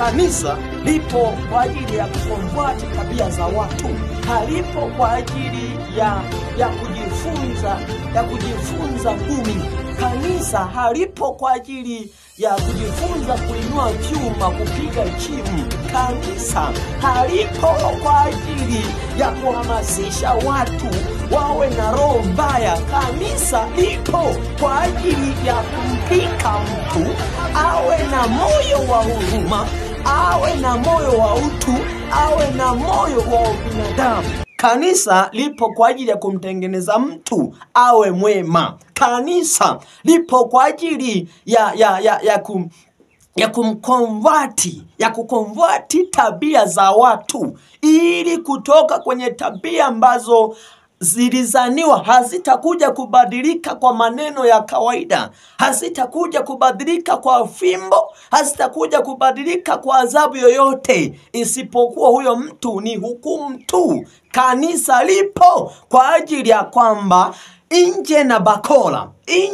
Kanisa lipo kwa ajili ya kukomboa tabia za watu. Halipo kwa ajili ya kujifunza ngumi. Kanisa halipo kwa ajili ya kujifunza kuinua vyuma, kupiga chimu. Kanisa halipo kwa ajili ya kuhamasisha watu wawe na roho mbaya. Kanisa lipo kwa ajili ya kumpika mtu awe na moyo wa huruma, awe na moyo wa utu, awe na moyo wa binadamu. Kanisa lipo kwa ajili ya kumtengeneza mtu awe mwema. Kanisa lipo kwa ajili ya kukonvati tabia za watu, ili kutoka kwenye tabia ambazo zilizaniwa hazitakuja kubadilika kwa maneno ya kawaida, hazitakuja kubadilika kwa fimbo, hazitakuja kubadilika kwa adhabu yoyote, isipokuwa huyo mtu ni hukumu tu. Kanisa lipo kwa ajili ya kwamba nje na bakora,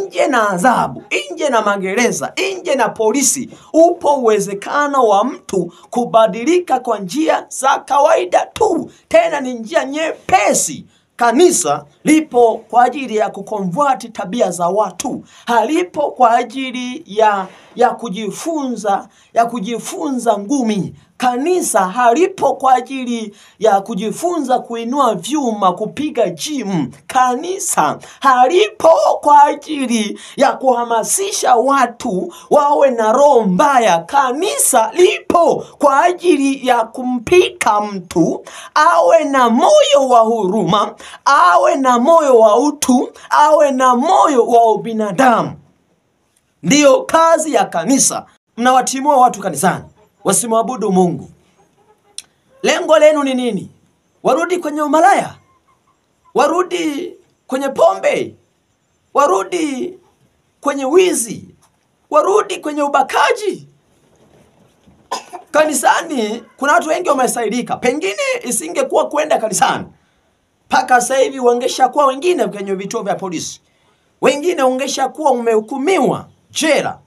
nje na adhabu, nje na magereza, nje na polisi, upo uwezekano wa mtu kubadilika kwa njia za kawaida tu, tena ni njia nyepesi. Kanisa lipo kwa ajili ya kukonvati tabia za watu. Halipo kwa ajili ya kujifunza ngumi. Kanisa halipo kwa ajili ya kujifunza kuinua vyuma, kupiga gym. Kanisa halipo kwa ajili ya kuhamasisha watu wawe na roho mbaya. Kanisa lipo kwa ajili ya kumpika mtu awe na moyo wa huruma, awe na moyo wa utu, awe na moyo wa ubinadamu. Ndiyo kazi ya kanisa. Mnawatimua watu kanisani wasimwabudu Mungu. Lengo lenu ni nini? Warudi kwenye umalaya? Warudi kwenye pombe? Warudi kwenye wizi? Warudi kwenye ubakaji? Kanisani kuna watu wengi wamesaidika. Pengine isingekuwa kwenda kanisani, paka sasa hivi wangeshakuwa wengine kwenye vituo vya polisi, wengine wangeshakuwa umehukumiwa jela,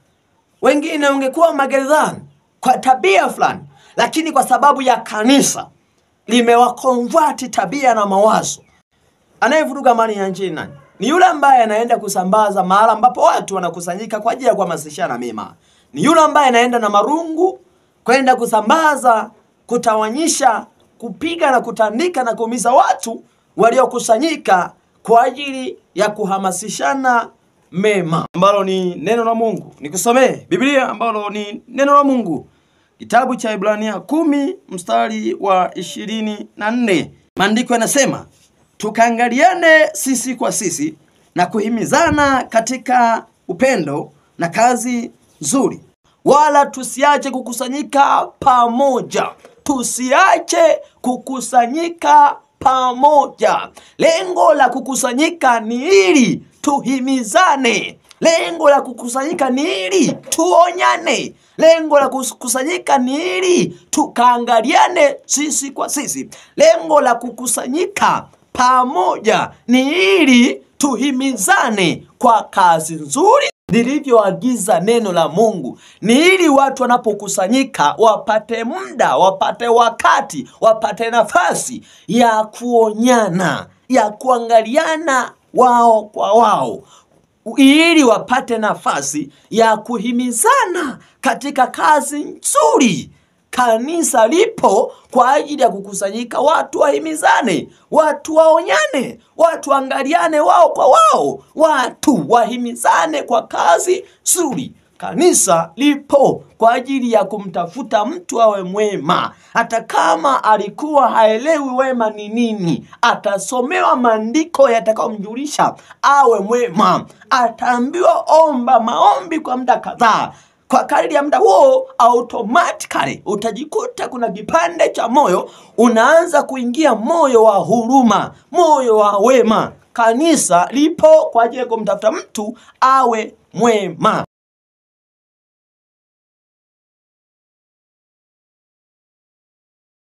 wengine wangekuwa magerezani kwa tabia fulani. Lakini kwa sababu ya kanisa limewakonvati tabia na mawazo, anayevuruga amani ya nchi nani? Ni yule ambaye anaenda kusambaza mahala ambapo watu wanakusanyika kwa ajili ya kuhamasishana mema. Ni yule ambaye anaenda na marungu kwenda kusambaza, kutawanyisha, kupiga na kutandika na kuumiza watu waliokusanyika kwa ajili ya kuhamasishana mema, ambalo ni neno la Mungu. Nikusomee Biblia ambalo ni neno la Mungu. Kitabu cha Ibrania 10 mstari wa 24. Maandiko yanasema, tukaangaliane sisi kwa sisi na kuhimizana katika upendo na kazi nzuri, wala tusiache kukusanyika pamoja. Tusiache kukusanyika pamoja. Lengo la kukusanyika ni ili tuhimizane. Lengo la kukusanyika ni ili tuonyane. Lengo la kukusanyika ni ili tukaangaliane sisi kwa sisi. Lengo la kukusanyika pamoja ni ili tuhimizane kwa kazi nzuri lilivyoagiza neno la Mungu. Ni ili watu wanapokusanyika wapate muda, wapate wakati, wapate nafasi ya kuonyana, ya kuangaliana wao kwa wao, ili wapate nafasi ya kuhimizana katika kazi nzuri. Kanisa lipo kwa ajili ya kukusanyika watu wahimizane, watu waonyane, watu angaliane wao kwa wao, watu wahimizane kwa kazi nzuri. Kanisa lipo kwa ajili ya kumtafuta mtu awe mwema. Hata kama alikuwa haelewi wema ni nini, atasomewa maandiko yatakayomjulisha awe mwema. Ataambiwa omba maombi kwa muda kadhaa. Kwa kadiri ya muda huo, automatically utajikuta kuna kipande cha moyo unaanza kuingia moyo wa huruma, moyo wa wema. Kanisa lipo kwa ajili ya kumtafuta mtu awe mwema.